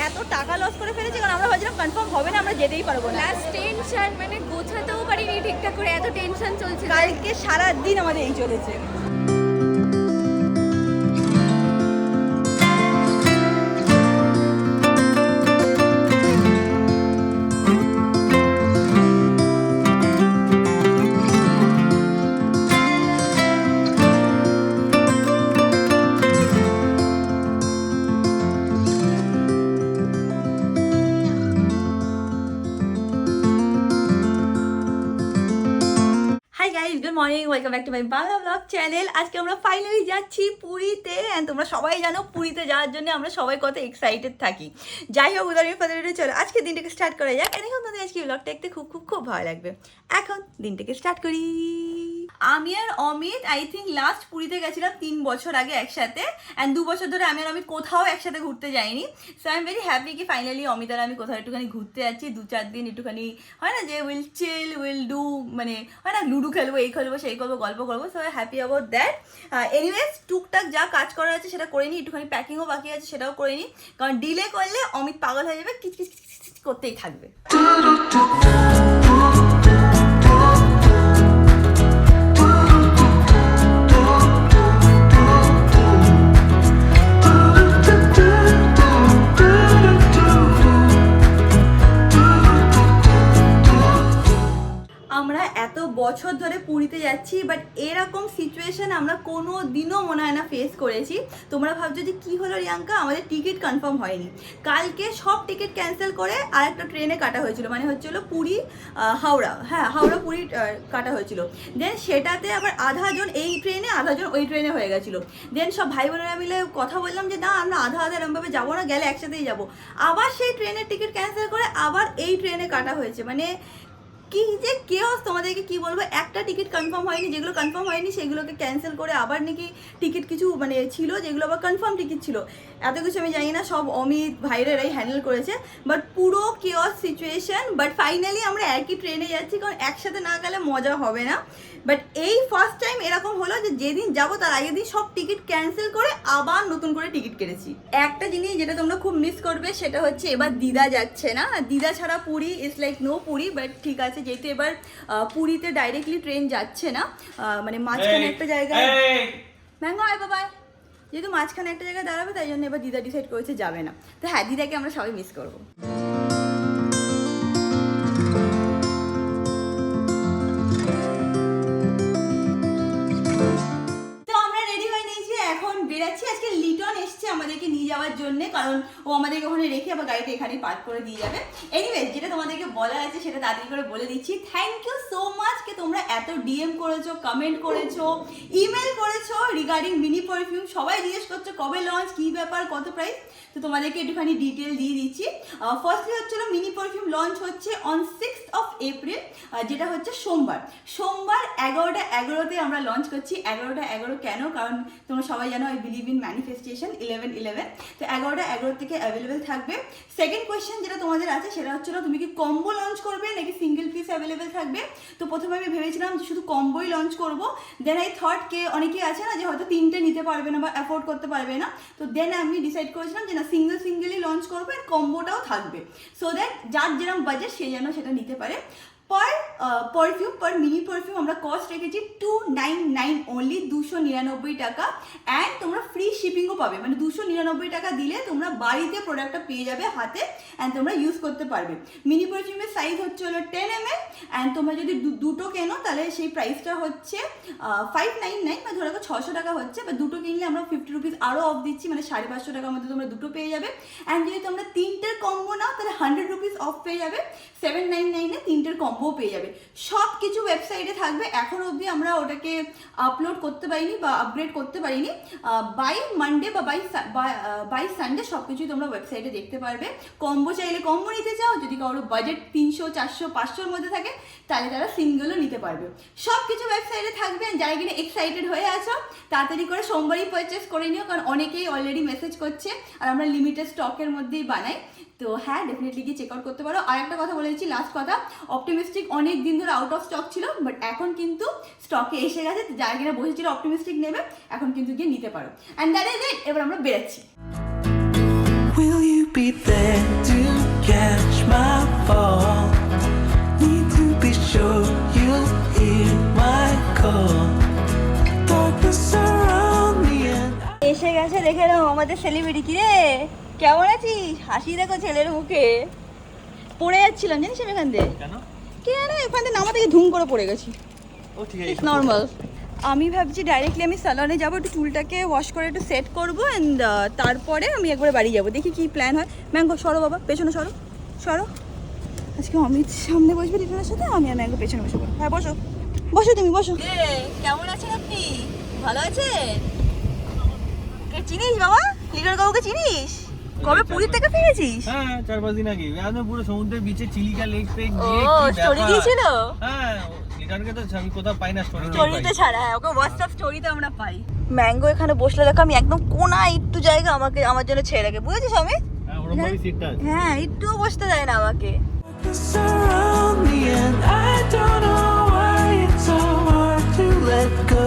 এত টাকা লস করে ফেলেছি, কারণ আমরা ভাবছিলাম কনফার্ম হবে না, আমরা যেতেই পারবো না। লাস্ট টেনশন, মানে গোছাতেও পারিনি ঠিকঠাক করে, এত টেনশন চলছে। কালকে সারা দিন আমাদের এই চলেছে। Hi guys, good morning, welcome back to my Bangla blog channel. আজকে আমরা ফাইনালি যাচ্ছি পুরীতে। অ্যান্ড তোমরা সবাই জানো পুরীতে যাওয়ার জন্য আমরা সবাই কত এক্সাইটেড থাকি। যাই হোক, উদাহরণ ফাদারে চলো আজকে দিনটাকে স্টার্ট করা যাক। এখন তোমাদের আজকে ব্লগটা দেখতে খুব খুব খুব ভালো লাগবে। এখন দিনটাকে স্টার্ট করি। আমি আর অমিত আই থিঙ্ক লাস্ট পুরীতে গেছিলাম 3 বছর আগে একসাথে। অ্যান্ড 2 বছর ধরে আমি আর অমিত কোথাও একসাথে ঘুরতে যাইনি। So I am very happy কি ফাইনালি অমিত আর আমি কোথাও একটুখানি ঘুরতে যাচ্ছি। 2-4 দিন একটুখানি হয় না যে উইল চিল, উইল ডু, মানে হয় না লুডো খেলবো, এই খেলবো, সেই করবো, গল্প করবো। So happy about that. Anyways টুকটাক যা কাজ করার আছে সেটা করে নিই, একটুখানি প্যাকিংও বাকি আছে সেটাও করে নিই, কারণ ডিলে করলে অমিত পাগল হয়ে যাবে, কিচকিচ করতেই থাকবে। আমরা এত বছর ধরে পুরীতে যাচ্ছি, বাট এরকম সিচুয়েশন আমরা কোনো দিনও মনে হয় না ফেস করেছি। তোমরা ভাবছো যে কী হলো রিয়াঙ্কা, আমাদের টিকিট কনফার্ম হয়নি। কালকে সব টিকিট ক্যান্সেল করে আর একটা ট্রেনে কাটা হয়েছিল, মানে হচ্ছিলো পুরী হাওড়া, হ্যাঁ হাওড়া পুরী কাটা হয়েছিল। দেন সেটাতে আবার আধা জন এই ট্রেনে, আধা জন ওই ট্রেনে হয়ে গেছিলো। দেন সব ভাই বোনেরা মিলে কথা বললাম যে না আমরা আধা আধা এরমভাবে যাবো না, গেলে একসাথেই যাবো। আবার সেই ট্রেনের টিকিট ক্যান্সেল করে আবার এই ট্রেনে কাটা হয়েছে। মানে কি যে কেওস, তোমাদেরকে কি বলবো, একটা টিকিট কনফার্ম হয়নি, যেগুলো কনফার্ম হয়নি সেগুলোকে ক্যান্সেল করে আবার নাকি টিকিট কিছু মানে ছিল যেগুলো আবার কনফার্ম টিকিট ছিল। এত কিছু আমি জানি না, সব অমিত ভাইরাই হ্যান্ডেল করেছে। বাট পুরো কেওস সিচুয়েশন। বাট ফাইনালি আমরা একই ট্রেনে যাচ্ছি, কারণ একসাথে না গেলে মজা হবে না। বাট এই ফার্স্ট টাইম এরকম হলো যে যেদিন যাবো তার আগের দিন সব টিকিট ক্যান্সেল করে আবার নতুন করে টিকিট কেটেছি। একটা জিনিস যেটা তোমরা খুব মিস করবে সেটা হচ্ছে এবার দিদা যাচ্ছে না। দিদা ছাড়া Puri is like no Puri. But ঠিক আছে, যেহেতু এবার পুরীতে ডাইরেক্টলি ট্রেন যাচ্ছে না, মানে মাঝখানে একটা জায়গায় ম্যাঙ্গো আয় বাবাই, যেহেতু মাঝখানে একটা জায়গায় দাঁড়াবে তাই জন্য এবার দিদা ডিসাইড করেছে যাবে না। তো হ্যাঁ, দিদাকে আমরা সবাই মিস করবো। বেরাচ্ছি। আজকে লিটন এসছে আমাদেরকে নিয়ে যাওয়ার জন্য, কারণ ও আমাদেরকে ওখানে রেখে আবার গাড়িটা এখানে পার্ক করে দিয়ে যাবে। এনিওয়েজ, যেটা তোমাদেরকে বলার আছে সেটা তাড়াতাড়ি করে বলে দিচ্ছি। থ্যাংক ইউ সো মাচ কে তোমরা এত ডিএম করেছো, কমেন্ট করেছো, ইমেল করেছো রিগার্ডিং মিনি পারফিউম। সবাই জিজ্ঞেস করছো কবে লঞ্চ, কী ব্যাপার, কত প্রাইস। তো তোমাদেরকে একটুখানি ডিটেল দিয়ে দিচ্ছি। ফার্স্টলি হচ্ছিল মিনি পারফিউম লঞ্চ হচ্ছে অন 6th of April, যেটা হচ্ছে সোমবার। 11টা 11তে আমরা লঞ্চ করছি। 11টা 11 কেন, কারণ তোমরা সবাই জানো আই বিলিভ ইন ম্যানিফেস্টেশন, 11/11। তো 11টা 11 থেকে অ্যাভেলেবেল থাকবে। সেকেন্ড কোয়েশ্চেন যেটা তোমাদের আছে সেটা হচ্ছিল তুমি কি কম্বো লঞ্চ করবে নাকি সিঙ্গেল পিস অ্যাভেলেবেল থাকবে। তো প্রথমে আমি ভেবেছিলাম শুধু কম্বোই লঞ্চ করবো। দেন আই থট কে অনেকেই আছে না যে হয়তো 3টে নিতে পারবে না বা অ্যাফোর্ড করতে পারবে না। তো দেন আমি ডিসাইড করেছিলাম যে না, সিঙ্গেলই লঞ্চ করবো, আর কম্বোটাও থাকবে, সো দ্যাট যার যেরকম বাজেট সে যেন সেটা নিতে পারে। পার মিনি পারফিউম আমরা কস্ট রেখেছি 299 অনলি, 299 টাকা। অ্যান্ড তোমরা ফ্রি শিপিংও পাবে, মানে 299 টাকা দিলে তোমরা বাড়িতে প্রোডাক্টটা পেয়ে যাবে হাতে, অ্যান্ড তোমরা ইউজ করতে পারবে। মিনি পারফিউমের সাইজ হচ্ছে হলো 10 ml। অ্যান্ড তোমরা যদি দুটো কেনো তাহলে সেই প্রাইসটা হচ্ছে 599, মানে ধরো 600 টাকা হচ্ছে। বা দুটো কিনলে আমরা 50 রুপিস আরও অফ দিচ্ছি, মানে 550 টাকার মধ্যে তোমরা দুটো পেয়ে যাবে। অ্যান্ড যদি তোমরা 3টের কম্বো নাও তাহলে 100 রুপিস অফ পেয়ে যাবে। 799-এ 3টের কম্বো পেয়ে যাবে। সব কিছু ওয়েবসাইটে থাকবে। এখন অবধি আমরা ওটাকে আপলোড করতে পারিনি বা আপগ্রেড করতে পারিনি। বাই মানডে বা বাই সানডে সব কিছুই তোমরা ওয়েবসাইটে দেখতে পারবে। কম্বো চাইলে কম্বো নিতে চাও, যদি কারো বাজেট 300, 400, 500-র মধ্যে থাকে তাহলে তারা সিঙ্গেলও নিতে পারবে। সব কিছু ওয়েবসাইটে থাকবে। যারা কিনা এক্সাইটেড হয়ে আছো তাড়াতাড়ি করে সোমবারই পারচেস করে নিও, কারণ অনেকেই অলরেডি মেসেজ করছে আর আমরা লিমিটেড স্টকের মধ্যেই বানাই। তো হ্যাঁ, ডেফিনেটলি গিয়ে চেক আউট করতে পারো। আর একটা কথা বলে দিচ্ছি, লাস্ট কথা, অপটিমিস্টিক অনেক দিন ধরে আউট অফ স্টক ছিল, বাট এখন কিন্তু স্টকে এসে গেছে। যারা কিনা বসেছিল অপটিমিস্টিক নেবে এখন কিন্তু গিয়ে নিতে পারো। And that is it. এবার আমরা বেরোচ্ছি। Will you be there to catch my fall? Need to be sure you hear my call. Darkness around me and এসে গেছে দেখে নাও আমাদের সেলিব্রিটি। কি রে কেমন আছিস? হাসি দেখো ছেলের মুখে। পড়ে যাচ্ছিলাম জানিস আমি এখান থেকে। কেন? কেন এখান থেকে নামা থেকে ধুম করে পড়ে গেছি। ও ঠিক ইটস নর্মাল। আমি ভাবছি ডাইরেক্টলি আমি সালনে যাবো, একটু চুলটাকে ওয়াশ করে একটু সেট করবো অ্যান্ড তারপরে আমি একবার বাড়ি যাবো। দেখি কি প্ল্যান হয়। ম্যাঙ্গো সরো বাবা, পেছনে সরো সরো। আজকে অমিত সামনে বসবে লিটনের সাথে, আমি আর ম্যাঙ্গো পেছনে বসবো। হ্যাঁ বসো বসো, তুমি বসো। কেমন আছেন আপনি? ভালো আছেন? কে চিনিস বাবা? লিটন কাকুকে চিনিস? কবে পুরীর থেকে ফিরেছিস? হ্যাঁ 4-5 দিন আগে একদম পুরো সমুদ্রের বিচে চিলিকা লেক পেক ও গিয়ে কি স্টোরি ব্যাপার। দিয়েছিল। হ্যাঁ লিটারকে তো আমি কোথাও পাই না স্টোরি স্টোরিতে ছাড়া, হ্যাঁ ওকে হোয়াটসঅ্যাপ স্টোরিতে আমরা পাই। ম্যাঙ্গো এখানে বসলে দেখো আমি একদম কোনা একটু জায়গা আমাকে আমার জন্য ছেড়ে রাখে, বুঝেছিস আমি? হ্যাঁ ওরকম ভাবে সিটটা আছে। হ্যাঁ একটুও বসতে দেয় না আমাকে। darkness around me and I don't know why it's so hard to let go.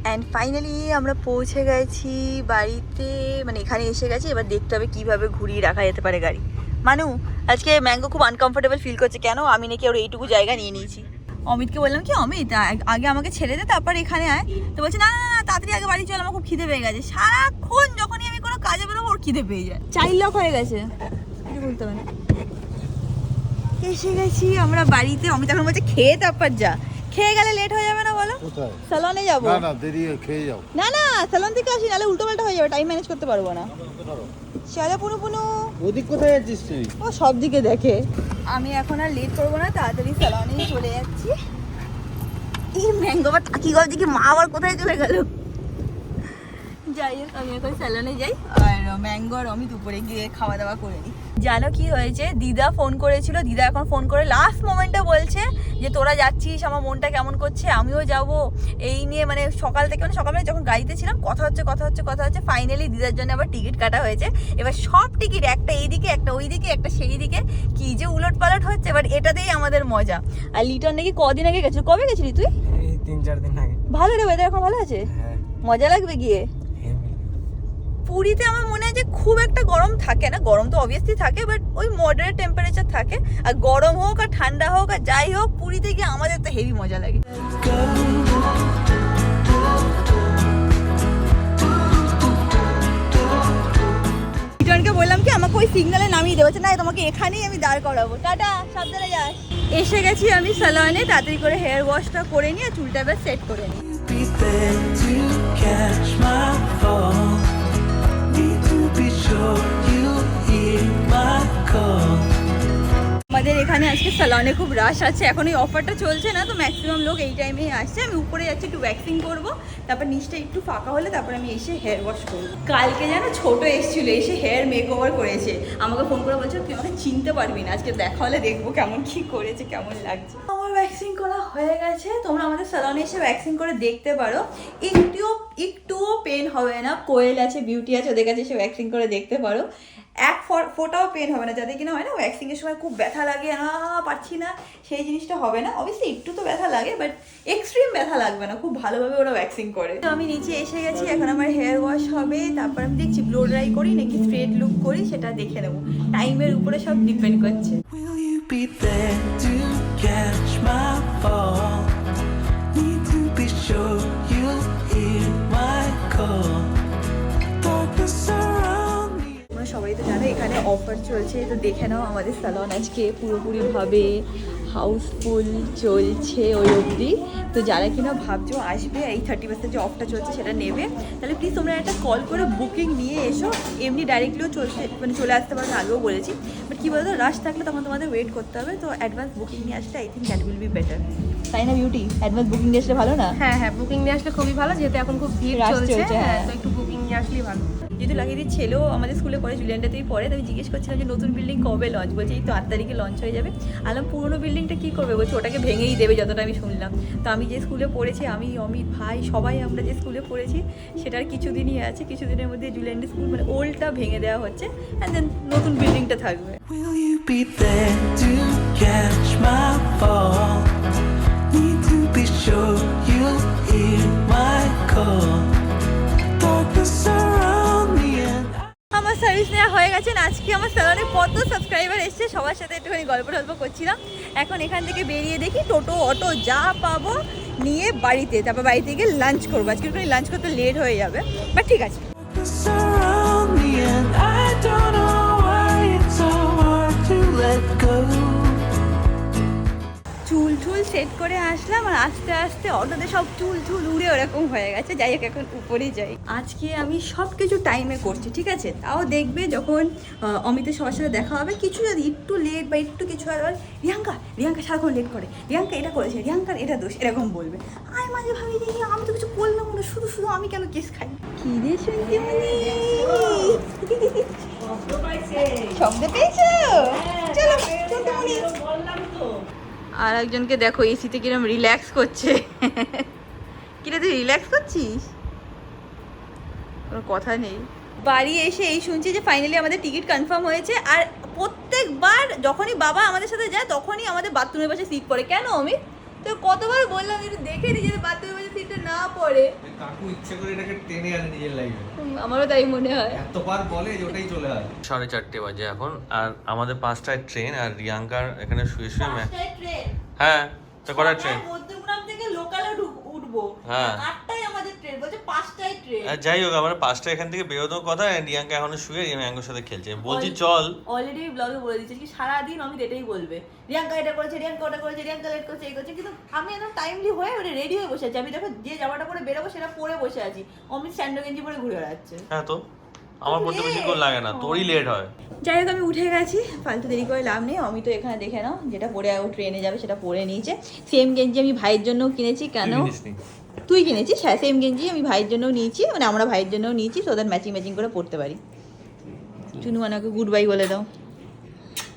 And finally আমরা পৌঁছে গেছি বাড়িতে, মানে এখানে এসে গেছি। এবার দেখতে হবে কিভাবে ঘুরিয়ে রাখা যেতে পারে গাড়ি। মানু আজকে ম্যাঙ্গো খুব আনকমফোর্টেবল ফিল করছে। কেন? আমি নাকি ওর এইটুকু জায়গা নিয়ে নিয়েছি। অমিতকে বললাম কি অমিত আগে আমাকে ছেড়ে দে তারপর এখানে আয়, তো বলছে না না না তাড়াতাড়ি আগে বাড়ি চল, আমার খুব খিদে পেয়ে গেছে। সারাক্ষণ যখনই আমি কোনো কাজে বেরোবো ওর খিদে পেয়ে যায়। চাইল্ড লক হয়ে গেছে, কিছু বলতে হবে না। এসে গেছি আমরা বাড়িতে। অমিত এখন বলছে খেয়ে তারপর যা, খেয়ে গেলে লেট হয়ে যাবে না বলো? কোথায়? স্যালনে যাবো। না না দেরি হয়, খেয়ে যাও। না না স্যালন থেকে আসি, নাহলে উল্টো পাল্টা হয়ে যাবে, টাইম ম্যানেজ করতে পারবো না। চলো পুনু পুনু। ওদিক কোথায় যাচ্ছিস তুই? ও সব দিকে দেখে। আমি এখন আর লেট করবো না, তাড়াতাড়ি স্যালনে চলে যাচ্ছি। এই ম্যাঙ্গো বা টাকি গল দিকে মা আবার কোথায় চলে গেল। যাই হোক আমি এখন স্যালনে যাই, আর ম্যাঙ্গো আর আমি দুপুরে গিয়ে খাওয়া দাওয়া করে নিই। জানো কি হয়েছে? দিদা ফোন করেছিল, দিদা এখন ফোন করে লাস্ট মোমেন্টে বলছে যে তোরা যাচ্ছিস, আমার মনটা কেমন করছে, আমিও যাব। এই নিয়ে মানে সকাল থেকে, মানে সকালবেলা যখন গাড়িতে ছিলাম কথা হচ্ছে ফাইনালি দিদার জন্য আবার টিকিট কাটা হয়েছে। এবার সব টিকিট একটা এইদিকে একটা ওইদিকে একটা সেই দিকে, কি যে উলট পালট হচ্ছে, বাট এটাতেই আমাদের মজা। আর লিটন নাকি কদিন আগে গেছিল। কবে গেছিলি তুই? এই 3-4 দিন আগে। ভালো রে, ওয়েদার এখন ভালো আছে, হ্যাঁ মজা লাগবে গিয়ে। পুরীতে আমার মনে হয় যে খুব একটা গরম থাকে না, গরম তো অবভিয়াসলি থাকে, বাট ওই মডারেট টেম্পারেচার থাকে। আর গরম হোক আর ঠান্ডা হোক আর যাই হোক, পুরীতে গিয়ে আমাদের তো হেভি মজা লাগে। লিটনকে বললাম কি আমাকে ওই সিগনালে নামিয়ে দেবো, না তোমাকে এখানেই আমি দাঁড় করাবো। টাটা, সাবধানে যাস। এসে গেছি আমি সালনে, তাড়াতাড়ি করে হেয়ার ওয়াশটা করে নিয়ে চুলটা এবার সেট করে নিই। Be there to catch my fall. Need to be sure you hear my call. আমাদের এখানে আজকে সালনে খুব রাশ আছে, এখন এই অফারটা চলছে না, তো ম্যাক্সিমাম লোক এই টাইমেই আসছে। আমি উপরে যাচ্ছি একটু ওয়্যাক্সিং করবো, তারপর নিচটা একটু ফাঁকা হলে তারপর আমি এসে হেয়ার ওয়াশ করবো। কালকে যেন ছোট এসেছিলো, এসে হেয়ার মেক ওভার করেছে, আমাকে ফোন করে বলছে তুই আমাকে চিনতে পারবি না, আজকে দেখা হলে দেখবো কেমন কি করেছে, কেমন লাগছে। আমার ওয়্যাক্সিং করা হয়ে গেছে, তোমরা আমাদের সালনে এসে ওয়্যাক্সিং করে দেখতে পারো। একটুও পেন হবে না। কোয়েল আছে, বিউটি আছে, ওদের কাছে এসে ওয়্যাক্সিং করে দেখতে পারো। এক ফোটাও পেন হবে না। যাদের কিনা হয় না ওয়্যাক্সিংয়ের সময় খুব ব্যথা লাগে, পারছি না, সেই জিনিসটা হবে না। অবশ্যই একটু তো ব্যথা লাগে, বাট এক্সট্রিম ব্যথা লাগবে না, খুব ভালোভাবে ওরা ওয়্যাক্সিং করে। তো আমি নিচে এসে গেছি, এখন আমার হেয়ার ওয়াশ হবে, তারপর আমি দেখছি ব্লো ড্রাই করি নাকি স্ট্রেট লুক করি, সেটা দেখে নেবো। টাইমের উপরে সব ডিপেন্ড করছে। Will you be there to catch my fall? Need to be sure you hear my call. Darkness around me. তোমরা সবাই তো জানো এখানে অফার চলছে, তো দেখে নাও আমাদের সালন আজকে পুরোপুরিভাবে হাউসফুল চলছে ওই অবধি। তো যারা কিনা ভাবছো আসবে, এই 30% যে অফটা চলছে সেটা নেবে, তাহলে প্লিজ তোমরা একটা কল করে বুকিং নিয়ে এসো। এমনি ডাইরেক্টলিও চলছে, মানে চলে আসতে পারো, আগেও বলেছি, বাট কী বলতো রাশ থাকলে তখন তোমাদের ওয়েট করতে হবে। তো অ্যাডভান্স বুকিং নিয়ে আসলে I think that will be better, তাই না বিউটি? অ্যাডভান্স বুকিং নিয়ে আসলে ভালো না? হ্যাঁ হ্যাঁ, বুকিং নিয়ে আসলে খুবই ভালো, যেহেতু এখন খুব ভিড় রাশ চলছে। চলছে, হ্যাঁ। হ্যাঁ, তো একটু বুকিং নিয়ে আসলেই ভালো। যেহেতু লাগিয়ে ছেলেও আমাদের স্কুলে পড়ে, জুলিয়ানটাতেই পড়ে, তো আমি জিজ্ঞেস করছিলাম যে নতুন বিল্ডিং কবে লঞ্চ, বলছে এই তো 8 তারিখে লঞ্চ হয়ে যাবে। আলাম পুরোনো বিল্ডিংটা কী করবে, বলছে ওটাকে ভেঙেই দেবে, যতটা আমি শুনলাম। তো আমি যে স্কুলে পড়েছি, আমি অমিত ভাই সবাই আমরা যে স্কুলে পড়েছি সেটার কিছুদিনই আছে, কিছুদিনের মধ্যে জুলিয়ান স্কুল মানে ওল্ডটা ভেঙে দেওয়া হচ্ছে, অ্যান্ড দেন নতুন বিল্ডিংটা থাকবে। Will you be there to catch my fall? Need to be sure you hear my call. Darkness around me and আমার হেয়ার সার্ভিস নেওয়া হয়ে গেছে। আজকে আমার স্যালনে কত সাবস্ক্রাইবার এসছে, সবার সাথে একটুখানি গল্প টল্প করছিলাম। এখন এখান থেকে বেরিয়ে দেখি টোটো অটো যা পাবো নিয়ে বাড়িতে, তারপর বাড়িতে গিয়ে লাঞ্চ করবো। আজকে একটু লাঞ্চ করতে লেট হয়ে যাবে, বাট ঠিক আছে। Surround me and I don't know why it's so hard to let go. চুল টুল সেট করে আসলাম, আর আস্তে আস্তে অটোতে সব চুল টুল উড়ে ওরকম হয়ে গেছে। যাই হোক, এখন উপরে যাই। আজকে আমি সব কিছু টাইমে করছি, ঠিক আছে? তাও দেখবে যখন অমিতের সবার সাথে দেখা হবে, কিছু যদি একটু লেট বা একটু কিছু হয়, রিয়াঙ্কা সারাক্ষণ লেট করে, রিয়াঙ্কা এটা করেছে, রিয়াঙ্কার এটা দোষ, এরকম বলবে। আমি মাঝে ভাবি যে আমি তো কিছু বললাম না, শুধু শুধু আমি কেন কেস খাই? কি রে শুনতে শব্দ পেয়েছো? চলো শুনতে। আর একজনকে দেখো এসিতে কিরম রিল্যাক্স করছে। কিরে তুই রিল্যাক্স করছিস? কোনো কথা নেই। বাড়ি এসে এই শুনছি যে ফাইনালি আমাদের টিকিট কনফার্ম হয়েছে। আর প্রত্যেকবার যখনই বাবা আমাদের সাথে যায় তখনই আমাদের বাথরুমের পাশে সিট পড়ে। কেন অমিত? তো কতবার বললাম একটু দেখে নি যাতে বাথরুমের পাশে সিটটা না পড়ে। কাকু ইচ্ছে করে এটাকে টেনে আনে নিজের লাইফে। আমারও তাই মনে হয়। এতবার বলে যে ওটাই চলে আসে। 4:30 বাজে এখন, আর আমাদের 5টায় ট্রেন, আর রিয়াঙ্কার এখানে শুয়ে শুয়ে ট্রেন। হ্যাঁ, তো কটার ট্রেন? মধ্যমগ্রাম থেকে লোকালে উঠবো। হ্যাঁ। 8টায় আমাদের ট্রেন, বলছে 5টায় ট্রেন। আর যাই হোক, আমরা 5টায় এখান থেকে বেরোনোর কথা, রিয়াঙ্কা এখনো শুয়ে রিয়াঙ্কার সাথে খেলছে। বলছি চল। অলরেডি ব্লগে বলে দিচ্ছি কি সারাদিন অমিত এটাই বলবে, রিয়াঙ্কা এটা করেছে, রিয়াঙ্কা ওটা করেছে, রিয়াঙ্কা লেট করছে, এই করছে। কিন্তু আমি একদম টাইমলি হয়ে ওটা রেডি হয়ে বসে আছি। আমি দেখো যে জামাটা পরে বেরোবো সেটা পরে বসে আছি। অমিত স্যান্ডো গেঞ্জি পরে ঘুরে বেড়াচ্ছে। হ্যাঁ, তো আমার পড়তে বেশি করে লাগে না, তোরই লেট হয়। যাই হোক, আমি উঠে গেছি, ফালতু দেরি করে লাভ নেই। অমিত এখানে দেখে নাও, যেটা পরে ট্রেনে যাবে সেটা পরে নিয়েছে। সেম গেঞ্জি আমি ভাইয়ের জন্য কিনেছি। কেন? তুই কিনেছিস? হ্যাঁ, সেম গেঞ্জি আমি ভাইয়ের জন্যও নিয়েছি, মানে আমরা ভাইয়ের জন্যও নিয়েছি, সো দ্যাট ম্যাচিং করে পড়তে পারি। চুনু মানাকে গুড বাই বলে দাও।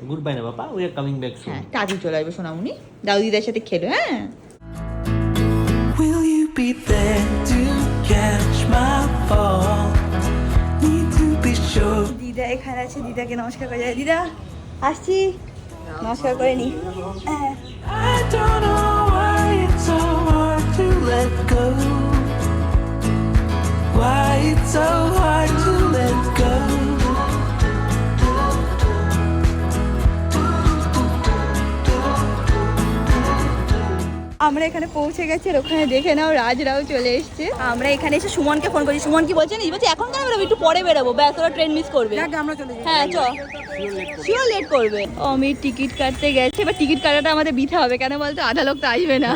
গুড বাই না বাবা, we are coming back soon. হ্যাঁ, তাড়াতাড়ি চলে আসবে সোনামুনি, দাউদিদার সাথে খেলো। হ্যাঁ, Will you be there to catch my fall? Need to be sure. দিদা এখানে আছে, দিদাকে নমস্কার করে যায়। দিদা আসছি, নমস্কার করে নি। হ্যাঁ, I don't know why it's so hard to let go. Why it's so hard to let go. আমরা এখানে পৌঁছে গেছি, আর ওখানে দেখে নাও রাজরাও চলে এসছে। আমরা এখানে এসে সুমনকে ফোন করছি। সুমন কি বলছে? বলছে এখন কেন বেরোবো, একটু পরে বেরোবো, ব্যাস ওরা ট্রেন মিস করবে। হ্যাঁ চ, শিওর লেট করবে। অমিত টিকিট কাটতে গেছে, এবার টিকিট কাটাটা আমাদের বিথা হবে। কেন বলতো? আধা লোক তো আসবে না,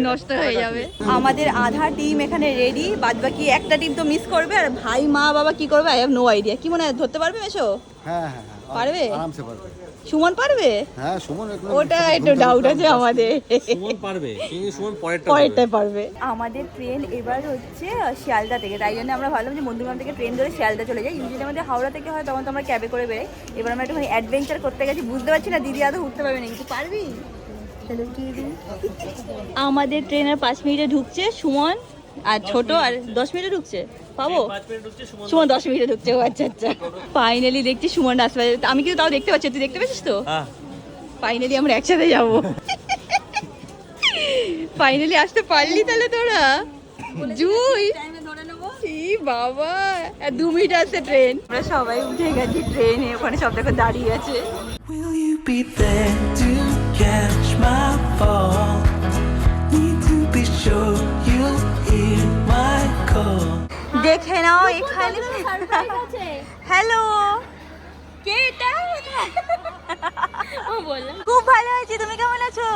নষ্ট হয়ে যাবে। আমাদের আধা টিম এখানে রেডি, বাদ বাকি একটা টিম তো মিস করবে। আর ভাই মা বাবা কি করবে আই হ্যাভ নো আইডিয়া। কি মনে হয় ধরতে পারবে মেশো? হ্যাঁ, পারবে? আরামসে পারবে। সুমন পারবে? হ্যাঁ, সুমন ওটা একটু ডাউট আছে আমাদের। সুমন পারবে, কিন্তু সুমন পরেরটাই পারবে। আমাদের ট্রেন এবার হচ্ছে শিয়ালদা থেকে, তাই জন্য আমরা ভাবলাম যে মধ্যমগ্রাম থেকে ট্রেন ধরে শিয়ালদা চলে যাই। ইউজুয়ালি আমাদের হাওড়া থেকে হয়, তখন তো আমরা ক্যাবে করে বেরোই। এবার আমরা একটু অ্যাডভেঞ্চার করতে গেছি। বুঝতে পারছি না দিদি আদৌ উঠতে পারবে না, কিন্তু পারবি? আমাদের ট্রেন আর 5 মিনিটে ঢুকছে। সুমন আর ছোট আর 10 মিনিটে ঢুকছে, পাবো? সুমন 10 মিনিটে ঢুকছে। ও আচ্ছা আচ্ছা, ফাইনালি দেখছি সুমন আসবে। আমি কিন্তু তাও দেখতে পাচ্ছি, তুই দেখতে পাচ্ছিস তো? ফাইনালি আমরা একসাথে যাবো। ফাইনালি আসতে পারলি তাহলে তোরা। জুই বাবা, 2 মিনিট আসছে ট্রেন। আমরা সবাই উঠে গেছি ট্রেনে, ওখানে সব দেখো দাঁড়িয়ে আছে। Will you be there to catch my fall? Need to be sure you'll hear my call. দেখে নাও এখানে। হ্যালো, কে এটা? ও বললাম খুব ভালো আছি, তুমি কেমন আছো?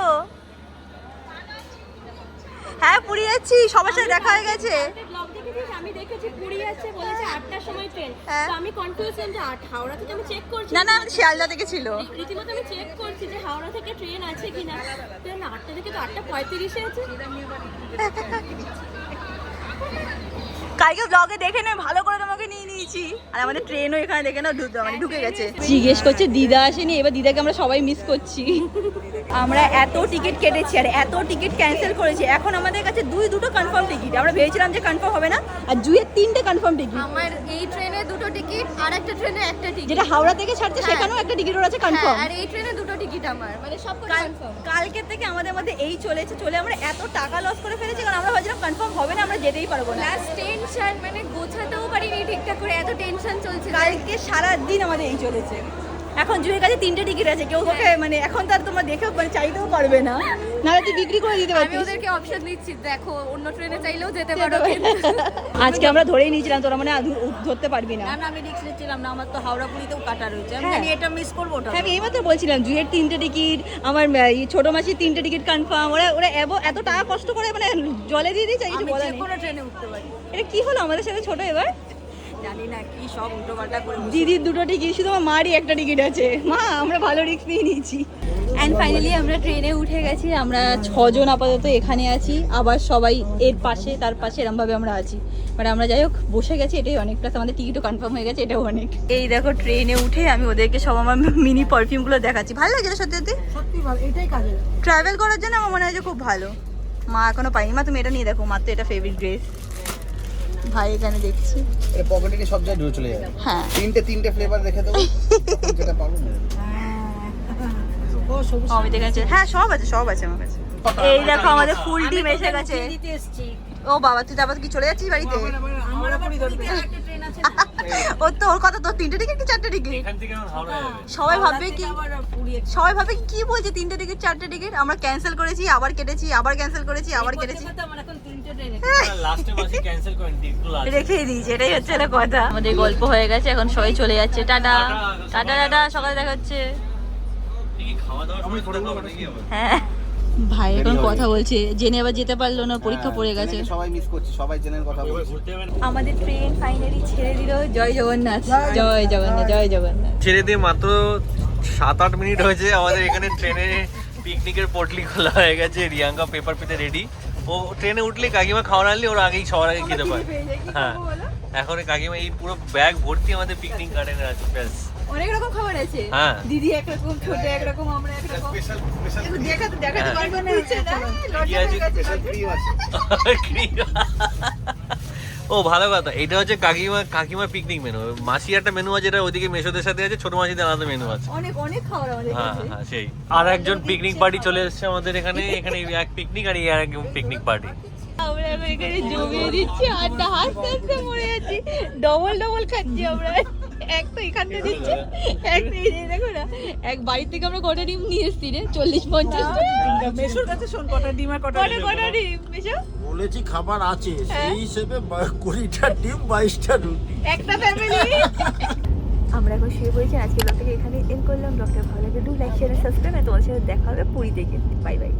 হ্যাঁ, পুরী যাচ্ছি, সবার সাথে দেখা হয়ে গেছে। ব্লগ দেখেছিস? আমি দেখেছি পুরী যাচ্ছে, বলেছে 8টার সময় ট্রেন। হ্যাঁ। তো আমি কনফিউজ ছিলাম যে হাওড়া থেকে আমি চেক করছি। না না, আমাদের শিয়ালদা থেকে ছিল। রীতিমতো আমি চেক করছি যে হাওড়া থেকে ট্রেন আছে কিনা। ট্রেন 8টা থেকে তো 8:35-এ আছে। কালকে ব্লগে দেখে নে, ভালো করে তোমাকে নিয়ে নিয়েছি। আর আমাদের ট্রেনও এখানে দেখে নাও মানে ঢুকে গেছে। জিজ্ঞেস করছে দিদা আসেনি, এবার দিদাকে আমরা সবাই মিস করছি। আমরা এত টিকিট কেটেছি আর এত টিকিট ক্যান্সেল করেছি, এখন আমাদের কাছে দুটো কনফার্ম টিকিট। আমরা ভেবেছিলাম যে কনফার্ম হবে না, আর জুয়ের 3টে কনফার্ম টিকিট। আমার এই ট্রেনে 2টো টিকিট, আর একটা ট্রেনে একটা টিকিট। যেটা হাওড়া থেকে ছাড়ছে সেখানেও একটা টিকিট ওর আছে কনফার্ম। আর এই ট্রেনে 2টো টিকিট আমার, মানে সব কনফার্ম। কালকে থেকে আমাদের মধ্যে এই চলে আমরা এত টাকা লস করে ফেলেছি, কারণ আমরা ভাবছিলাম কনফার্ম হবে না, আমরা যেতেই পারবো না। লাস্ট ট্রেন টেনশন, মানে গোছাতেও পারিনি ঠিকঠাক করে, এত টেনশন চলছে। কালকে সারা দিন আমাদের এই চলেছে। এখন জুয়ের কাছে 3টে টিকিট আছে, কেউ তোকে মানে এখন তার তোমরা দেখেও মানে চাইতেও পারবে না, নাহলে তুই বিক্রি করে দিতে আমি পারতিস। ওদেরকে অপশন দিচ্ছি, দেখো অন্য ট্রেনে চাইলেও যেতে পারো। আজকে আমরা ধরেই নিয়েছিলাম তোরা মানে ধরতে পারবি না। না আমি রিক্স নিচ্ছিলাম না, আমার তো হাওড়া পুরীতেও কাটা রয়েছে, আমি হ্যাঁ। জানি এটা মিস করবো ওটা। হ্যাঁ, আমি এইমাত্র বলছিলাম জুয়ের 3টে টিকিট, আমার ছোট মাসির 3টে টিকিট কনফার্ম। ওরা ওরা এত টাকা কষ্ট করে মানে জলে দিয়ে দিয়েছে, কিছু আমি বলা যে নেই। কোনো ট্রেনে উঠতে পারি, এটা কি হলো আমাদের সাথে ছোট এবার? জানি না কি সব উল্টো পাল্টা করে বসে। দিদির 2টো টিকিট, শুধু আমার মারই 1টা টিকিট আছে। মা আমরা ভালো রিস্ক নিয়ে নিয়েছি। অ্যান্ড ফাইনালি আমরা ট্রেনে উঠে গেছি। আমরা 6 জন আপাতত এখানে আছি, আবার সবাই এর পাশে তার পাশে এরমভাবে আমরা আছি। মানে আমরা যাই হোক বসে গেছি, এটাই অনেক। প্লাস আমাদের টিকিটও কনফার্ম হয়ে গেছে, এটাও অনেক। এই দেখো ট্রেনে উঠে আমি ওদেরকে সব আমার মিনি পারফিউমগুলো দেখাচ্ছি। ভালো লাগে সত্যি সত্যি, সত্যি ভালো, এটাই কাজে। ট্রাভেল করার জন্য আমার মনে হয় যে খুব ভালো। মা এখনো পাইনি। মা তুমি এটা নিয়ে দেখো, মার তো এটা ফেভারিট ড্রেস। ভাই এখানে দেখছি। এর পকেটে কি সব জায়গায় ঢুকে চলে যাবে। হ্যাঁ, 3টে ফ্লেভার রেখে দেবো, তখন যেটা পাবো না। ও সবুজ অমিত এখানে হ্যাঁ সব আছে, সব আছে আমার কাছে। এই দেখো আমাদের ফুল টিম এসে গেছে। দিতে এসেছি। ও বাবা, তুই তারপর কি চলে যাচ্ছিস বাড়িতে? আমার আবার পুরীতে একটা ট্রেন আছে না, ওর তো ওর কথা, তোর 3টে টিকিট কি 4টে টিকিট? এখান থেকে আমার হাওড়া যাবে। সবাই ভাববে কি, আবার পুরী একটা। সবাই ভাববে কি বলছে 3টে টিকিট 4টে টিকিট? আমরা ক্যান্সেল করেছি, আবার কেটেছি, আবার ক্যান্সেল করেছি, আবার কেটেছি। করতে করতে আমার এখন 3টে ট্রেন লাস্টে মাসে ক্যান্সেল করেন টিকিটগুলো আছে। রেখেই দিয়েছি, এটাই হচ্ছে না কথা। আমাদের গল্প হয়ে গেছে, এখন সবাই চলে যাচ্ছে। টাটা টাটা টাটা, সকালে দেখা হচ্ছে। কি খাওয়া দাওয়া সময় করে দাও নাকি আবার? হ্যাঁ, ভাই এখন কথা বলছে, জেনে আবার যেতে পারলো না, পরীক্ষা পড়ে গেছে। জেনেকে সবাই মিস করছে, সবাই জেনের কথা এবার বলছে। ঘুরতে যাবেন? আমাদের ট্রেন ফাইনালি ছেড়ে দিল। জয় জগন্নাথ, জয় জগন্নাথ, জয় জগন্নাথ। ছেড়ে দিয়ে মাত্র 7-8 মিনিট হয়েছে আমাদের এখানে ট্রেনে পিকনিকের পটলি খোলা হয়ে গেছে। রিয়াঙ্কা পেপার পেতে রেডি। ও ট্রেনে উঠলে কাকিমা খাওয়ার আনলে ওর আগেই সবার আগে খেতে পায়। হ্যাঁ, এখন এই কাকিমা এই পুরো ব্যাগ ভর্তি আমাদের পিকনিক গার্ডেনে আছে। ব্যাস অনেক রকম খাবার আছে। হ্যাঁ। দিদি একরকম, ছোট একরকম, আমরা একরকম। দেখাতে হ্যাঁ। পারবো না, ইচ্ছে না, কি লজ্জা আছে? হয়ে গেছে। ক্রিম আছে। ও ভালো কথা, এটা হচ্ছে কাকিমার পিকনিক মেনু। মাসি একটা মেনু আছে, যেটা ওইদিকে মেশোদের সাথে আছে, ছোট মাসিদের আলাদা মেনু আছে। অনেক অনেক খাবার আমাদের হ্যাঁ কাছে। হ্যাঁ সেই। আর একজন পিকনিক পার্টি চলে এসেছে আমাদের এখানে। এখানে এক পিকনিক আর এই আর এক পিকনিক পার্টি। আমরা এখন এখানে জমিয়ে দিচ্ছি, আড্ডা হাসতে হাসতে মরে যাচ্ছি। ডবল ডবল খাচ্ছি আমরা। এক তো এখানটা দিচ্ছে, এক তো এই যে দেখো না, এক বাড়ি থেকে আমরা কটা ডিম নিয়ে এসছি রে? 40-50 মেসোর কাছে শোন কটা ডিম আর কটা কটা ডিম মেশো? বলেছি খাবার আছে, সেই হিসেবে 20টা ডিম 22টা রুটি। একটা ফ্যামিলি। আমরা এখন শুয়ে পড়েছি। আজকে ব্লগটাকে এখানে এন্ড করলাম। ব্লগটা ভালো লাগে ডু লাইক শেয়ার সাবস্ক্রাইব। আর তোমার সাথে দেখা হবে পুরী থেকে। Bye bye.